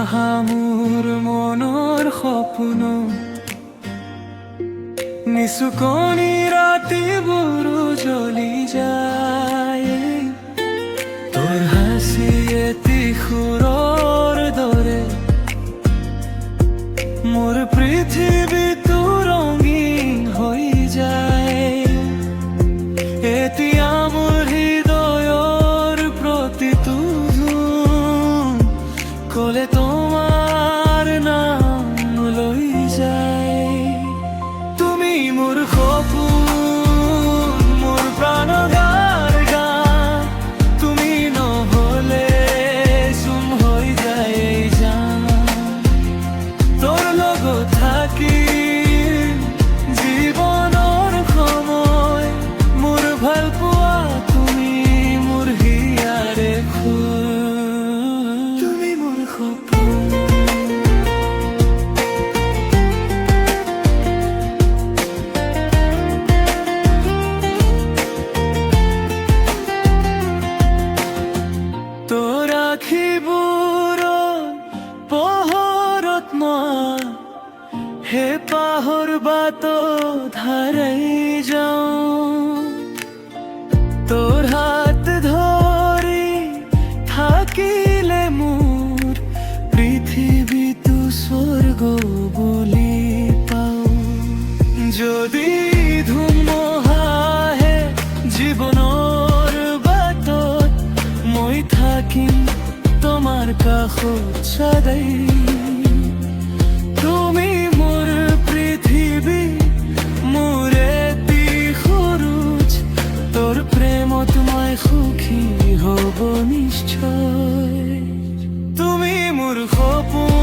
আহা মোৰ মনৰ সপোন নিচুকনি ৰাতিবোৰ জ্বলি যায় তোৰ হাঁচি এটি সুৰৰ দৰে মোৰ পৃথিৱীটো ৰঙীন হৈ যায় এতিয়া মোৰ হৃদয়ৰ প্ৰতিটো কলে তোমাৰ নাম লৈ যায় তুমি মোৰ সপোন মোৰ প্ৰাণৰ গান তুমি নহলে চুম হৈ যায় জান তোৰ লগত থাকি জীৱনৰ সময় মোৰ ভাল পোৱা তুমি মোৰ হিয়াৰে তুমি মোৰ সপোন তোৰ আখিবোৰৰ পোহৰত মই হেঁপাহৰ বাটত হাৰাই যাওঁ তোৰ হাত ধৰি থাকিলে মোৰ পৃথিৱীটো স্বৰ্গ বুলি পাওঁ যদি ধুমুহা আহে জীৱনৰ বাটত মই থাকিম তোমাৰ কাষত সদায় তুমি মোৰ পৃথিৱী মোৰ এটি সৰুজ তোৰ প্ৰেমত মই সুখী হ'ব নিশ্চয় তুমি মোৰ সপোন